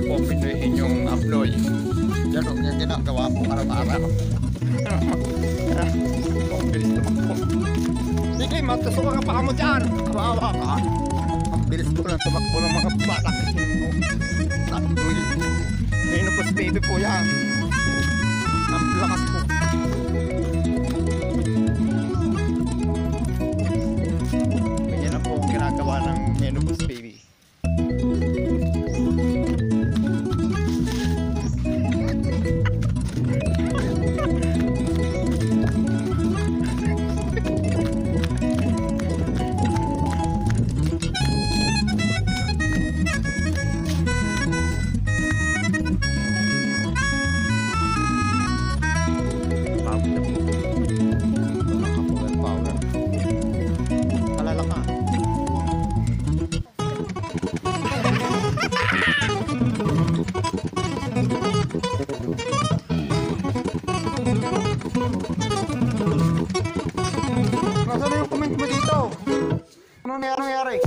kaya po pinuhin yung upload. Yan o, yung ginagawa po araw-araw. Ang bilis tumakbo. Sige, matusok ka pa mo dyan. Kawawa ka. Ang bilis po na tumakbo ng mga batak. Menopause baby po yan. Ang lakas po. Yan na po ang ginagawa ng menopause baby. Nasaan yung comment mo dito? Ano nangyari?